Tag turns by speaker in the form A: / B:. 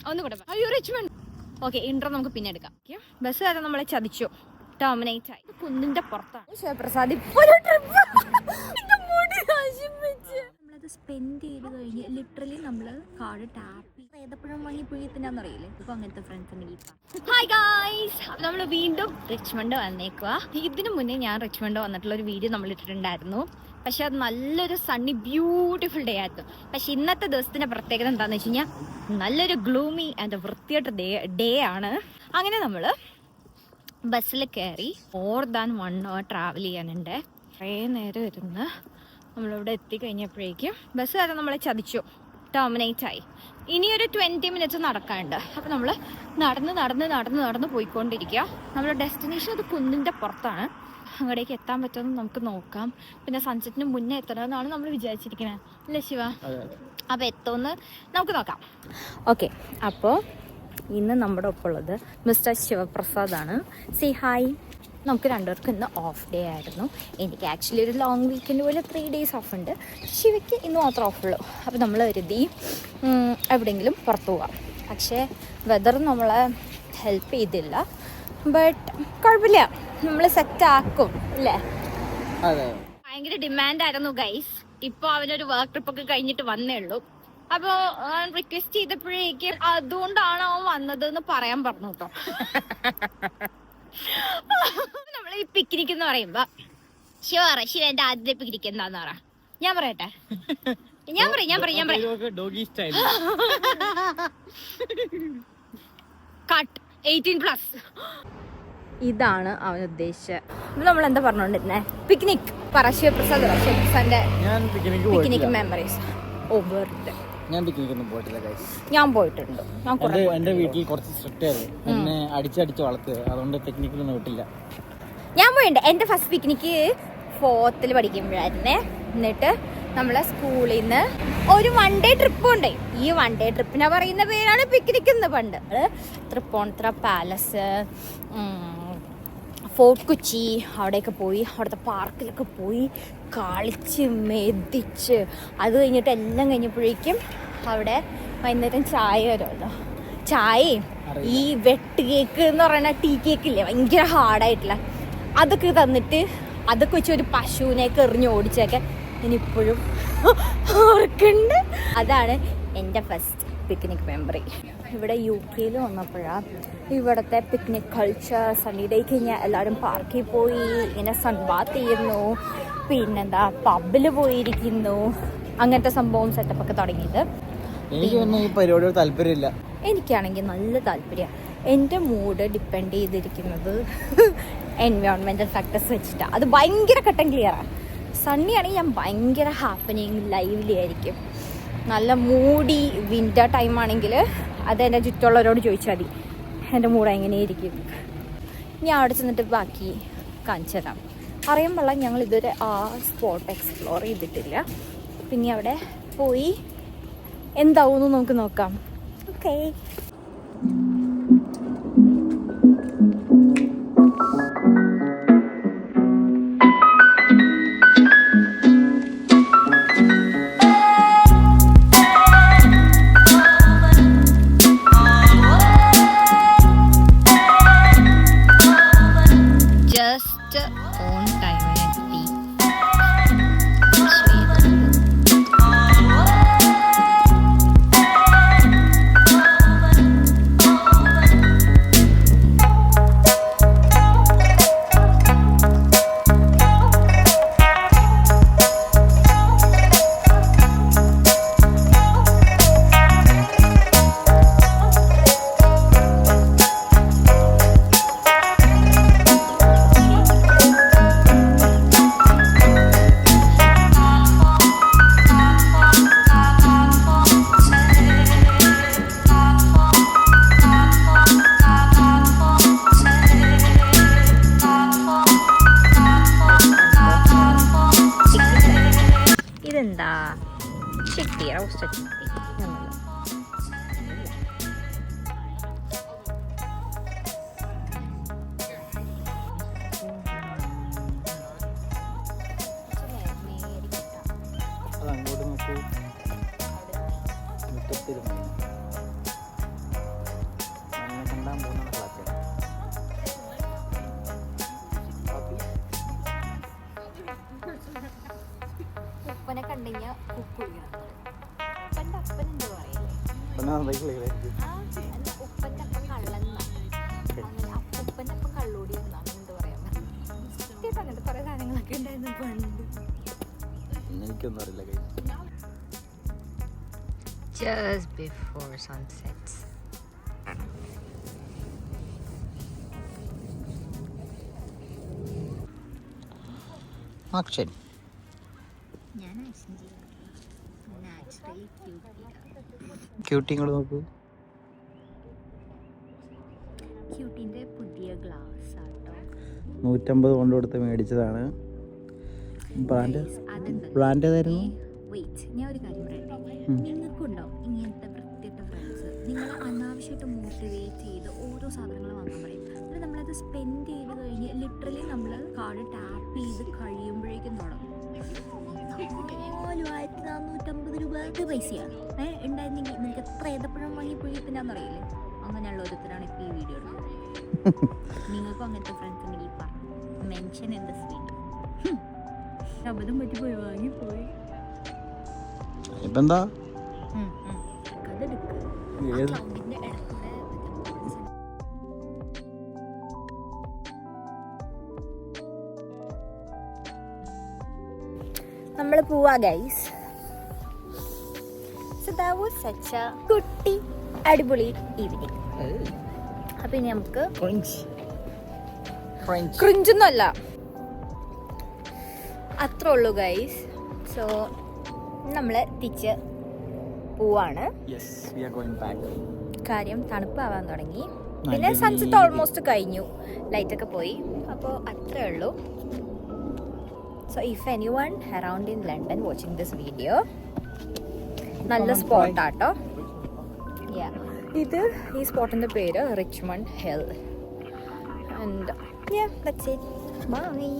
A: ഒന്നുകൂടെ അയ്യോ Richmond. Okay, intro നമുക്ക് പിന്നെ എടുക്കാം. ബസ് കാര്യം നമ്മളെ ചതിച്ചു, ടെർമിനേറ്റ് ആയി. കുന്നിന്റെ പുറത്താണ് ശിവപ്രസാദ്. നമ്മളത് സ്പെൻഡ് ചെയ്ത് കഴിഞ്ഞ് ലിറ്ററലി നമ്മൾ കാർഡ് ടാപ്പ് ഏതപ്പോഴും വാങ്ങി പോയി തിന്നാന്നറിയില്ലേ. ഇപ്പൊ അങ്ങനത്തെ ഫ്രണ്ട്സ്. ഹായ് ഗായ്സ്, നമ്മൾ വീണ്ടും റിച്ച്മണ്ട് വന്നേക്കുക. ഇതിനു മുന്നേ ഞാൻ റിച്ച്മണ്ട് വന്നിട്ടുള്ള ഒരു വീഡിയോ നമ്മൾ ഇട്ടിട്ടുണ്ടായിരുന്നു. പക്ഷെ അത് നല്ലൊരു സണ്ണി ബ്യൂട്ടിഫുൾ ഡേ ആയിരുന്നു. പക്ഷെ ഇന്നത്തെ ദിവസത്തിന്റെ പ്രത്യേകത എന്താണെന്ന് വെച്ച് കഴിഞ്ഞാൽ നല്ലൊരു ഗ്ലൂമി ആൻഡ് വൃത്തിയായിട്ട ഡേ ആണ്. അങ്ങനെ നമ്മൾ ബസ്സിൽ കയറി മോർ ദാൻ 1 hour ട്രാവൽ ചെയ്യാനുണ്ട്. കുറേ നേരം ഇരുന്ന് നമ്മളിവിടെ എത്തിക്കഴിഞ്ഞപ്പോഴേക്കും ബസ് കാര്യം നമ്മളെ ചതിച്ചു, ടെർമിനേറ്റ് ആയി. ഇനിയൊരു 20 minutes നടക്കാനുണ്ട്. അപ്പോൾ നമ്മൾ നടന്ന് പോയിക്കൊണ്ടിരിക്കുക. നമ്മുടെ ഡെസ്റ്റിനേഷൻ അത് കുന്നിൻ്റെ പുറത്താണ്. അങ്ങോട്ടേക്ക് എത്താൻ പറ്റുമെന്ന് നമുക്ക് നോക്കാം. പിന്നെ സൺസെറ്റിന് മുന്നേ എത്തണമെന്നാണ് നമ്മൾ വിചാരിച്ചിരിക്കുന്നത്, അല്ലേ ശിവ? അപ്പോൾ എത്തുമെന്ന് നമുക്ക് നോക്കാം. ഓക്കെ, അപ്പോൾ ഇന്ന് നമ്മുടെ ഒപ്പം ഉള്ളത് മിസ്റ്റർ ശിവപ്രസാദാണ്. See hi. നമുക്ക് രണ്ടുപേർക്കും ഇന്ന് ഓഫ് ഡേ ആയിരുന്നു. എനിക്ക് ആക്ച്വലി ഒരു ലോങ് വീക്കെൻഡ് പോലെ 3 days ഓഫ് ഉണ്ട്. ശിവയ്ക്ക് ഇന്ന് മാത്രം ഓഫുള്ളൂ. അപ്പോൾ നമ്മൾ കരുതി എവിടെയെങ്കിലും പുറത്തു പോവാം. പക്ഷേ വെതർ നമ്മളെ ഹെൽപ്പ് ചെയ്തില്ല. ബട്ട് കുഴപ്പമില്ല, നമ്മൾ സെറ്റ് ആക്കും അല്ലേ? ഭയങ്കര ഡിമാൻഡായിരുന്നു ഗൈസ്. ഇപ്പോൾ അവനൊരു വർക്ക് ട്രിപ്പൊക്കെ കഴിഞ്ഞിട്ട് വന്നേ ഉള്ളൂ. അപ്പോൾ റിക്വസ്റ്റ് ചെയ്തപ്പോഴേക്ക് അതുകൊണ്ടാണ് അവൻ വന്നതെന്ന് പറയാൻ പറഞ്ഞു കേട്ടോ. നമ്മൾ ഈ പിക്നിക് എന്ന് പറയുമ്പോ ശിവ എന്റെ ആദ്യത്തെ പിക്നിക് എന്താന്ന് പറ. ഞാൻ പറയട്ടെ, ഞാൻ പറയാം കട്ട് 18+. ഇതാണ് അവൻ ഉദ്ദേശിച്ചത്. നമ്മൾ എന്താ പറഞ്ഞോണ്ടിരുന്നേ? പിക്നിക് പറ ശിവപ്രസാദിന്റെ പിക്നിക് മെമ്മറീസ്.
B: ഞാൻ പിക്നിക്കൊന്നും പോയിട്ടില്ല ഗൈസ്.
A: ഞാൻ പോയിട്ടുണ്ട്.
B: എന്റെ വീട്ടിൽ കുറച്ച് സ്ട്രിക്റ്റ് ആയിരുന്നു, എന്നെ അടിച്ചടിച്ച് വളർത്തുക. അതുകൊണ്ട് പിക്നിക്കിലൊന്നും വിട്ടില്ല.
A: ഞാൻ പോയിട്ടുണ്ട്. എൻ്റെ ഫസ്റ്റ് പിക്നിക്ക് 4th പഠിക്കുമ്പോഴായിരുന്നേ. എന്നിട്ട് നമ്മളെ സ്കൂളിൽ നിന്ന് ഒരു 1 day ട്രിപ്പ് ഉണ്ട്. ഈ 1 day ട്രിപ്പിനെ പറയുന്ന പേരാണ് പിക്നിക് എന്ന്. പണ്ട് തൃപ്പൂണിത്തുറ പാലസ്, ഫോർട്ട് കൊച്ചി, അവിടെയൊക്കെ പോയി അവിടുത്തെ പാർക്കിലൊക്കെ പോയി കളിച്ച് മെതിച്ച് അത് കഴിഞ്ഞിട്ട് എല്ലാം കഴിഞ്ഞപ്പോഴേക്കും അവിടെ വൈകുന്നേരം ചായ വരുമല്ലോ. ചായയും ഈ വെട്ട് കേക്ക് എന്ന് പറയുന്ന ടീ കേക്കില്ലേ, ഭയങ്കര ഹാർഡായിട്ടുള്ള അതൊക്കെ തന്നിട്ട് അതൊക്കെ വെച്ച് ഒരു പശുവിനെയൊക്കെ എറിഞ്ഞ് ഓടിച്ചൊക്കെ ഞാനിപ്പോഴും ഓർക്കുന്നുണ്ട്. അതാണ് എൻ്റെ ഫസ്റ്റ് പിക്നിക് മെമ്മറി. ഇവിടെ UK വന്നപ്പോഴാണ് ഇവിടുത്തെ പിക്നിക് കൾച്ചർ. സൺഡേ ഡേ കഴിഞ്ഞാൽ എല്ലാവരും പാർക്കിൽ പോയി ഇങ്ങനെ സൺബാത്ത് ചെയ്യുന്നു, പിന്നെന്താ പബ്ബിൽ പോയിരിക്കുന്നു, അങ്ങനത്തെ സംഭവം സെറ്റപ്പൊക്കെ തുടങ്ങിയത്. എനിക്കാണെങ്കിൽ നല്ല താല്പര്യമാണ്. എൻ്റെ മൂഡ് ഡിപ്പെൻഡ് ചെയ്തിരിക്കുന്നത് എൻവയോൺമെൻറ്റൽ ഫാക്ടേഴ്സ് വെച്ചിട്ടാണ്. അത് ഭയങ്കര കട്ടൻ ക്ലിയറാണ്. സണ്ണി ആണെങ്കിൽ ഞാൻ ഭയങ്കര ഹാപ്പനിങ് ലൈവ്ലി ആയിരിക്കും. നല്ല മൂടി വിൻ്റർ ടൈം ആണെങ്കിൽ അത് എൻ്റെ ചുറ്റുള്ളവരോട് ചോദിച്ചാൽ മതി എൻ്റെ മൂഡ് എങ്ങനെയായിരിക്കും. ഞാൻ അവിടെ ചെന്നിട്ട് ബാക്കി കാണിച്ചു തരാം. അറിയാൻ പാടില്ല, ഞങ്ങൾ ഇതുവരെ ആ സ്പോട്ട് എക്സ്പ്ലോർ ചെയ്തിട്ടില്ല. പിന്നെ അവിടെ പോയി എന്താവുമെന്ന് നമുക്ക് നോക്കാം. ഓക്കേ. കഴിഞ്ഞാൽ കുക്കുളിക്കണം. ഉപ്പൻ്റെ അപ്പൻ എന്തോ പറയില്ലേ, ഉപ്പൻ്റെ അപ്പം കള്ളെന്നാണ്, അങ്ങനെ ഉപ്പൻ്റെ അപ്പം കള്ളോടി എന്നാണ് എന്ത് പറയാൻ പറ്റും. അങ്ങനത്തെ കുറേ സാധനങ്ങളൊക്കെ ഉണ്ടായിരുന്നു പണ്ട്.
B: എനിക്കൊന്നും അറിയില്ല.
A: Just before sunset.
B: ആക്ഷൻ.
A: ഞാൻ ആക്ഷൻ ചെയ്യാം. നാച്ചുറലി
B: ക്യൂട്ടി ഇങ്ങോട്ട് നോക്കൂ.
A: ക്യൂട്ടിൻ്റെ പുതിയ ഗ്ലാസ് ആട്ടോ.
B: 150 കൊണ്ട് കൊടുത്ത് മേടിച്ചതാണ്. ബ്രാൻഡ് ഏതായിരുന്നു?
A: വെയിറ്റ്, ഞാൻ ഒരു കാര്യം പറയട്ടെ. നിങ്ങൾക്കുണ്ടോ ഇങ്ങനത്തെ വൃത്തിയിട്ട ഫ്രണ്ട്സ്? നിങ്ങൾ അനാവശ്യമായിട്ട് മോട്ടിവേറ്റ് ചെയ്ത് ഓരോ സാധനങ്ങൾ വാങ്ങാൻ പറയും. എന്നിട്ട് നമ്മളത് സ്പെൻഡ് ചെയ്ത് കഴിഞ്ഞ് ലിറ്ററലി നമ്മൾ കാർഡ് ടാപ്പ് ചെയ്ത് കഴിയുമ്പോഴേക്കും തുടങ്ങും 4,450 രൂപ പൈസയാണ് ഉണ്ടായിരുന്നെങ്കിൽ നിനക്ക് എത്ര ഏതപ്പഴം വാങ്ങി പുഴുത്തിനാന്നറിയില്ലേ? അങ്ങനെയുള്ള ഓരോരുത്തരാണ് ഇപ്പോൾ ഈ വീഡിയോ എടുക്കുന്നത്. നിങ്ങൾക്കും അങ്ങനത്തെ ഫ്രണ്ട്സ് ഉണ്ടെങ്കിൽ പറഞ്ഞു മെൻഷൻ ഇൻ ദ സ്വീറ്റ്. അബദ്ധം പറ്റിപ്പോയി വാങ്ങിപ്പോയി.
B: ഇപ്പം എന്താ
A: അതെടുക്ക്. നമ്മൾ പോവാ guys. So that was such A കുട്ടി അടിപൊളി ഈവനിങ്. അപ്പം ഇനി നമുക്ക് ക്രിഞ്ചൊന്നുമല്ല, അത്രേ ഉള്ളൂ ഗൈസ്. സോ നമ്മൾ തിരിച്ച് പോവാണ്. കാര്യം തണുപ്പാവാൻ തുടങ്ങി, പിന്നെ സൺസെറ്റ് ഓൾമോസ്റ്റ് കഴിഞ്ഞു, ലൈറ്റൊക്കെ പോയി. അപ്പോൾ അത്രേ ഉള്ളൂ. So if anyone around in London watching this video, നല്ല സ്പോട്ടാട്ടോ. ഇത് ഈ സ്പോട്ടിൻ്റെ പേര് Richmond Hill. And that's it. By.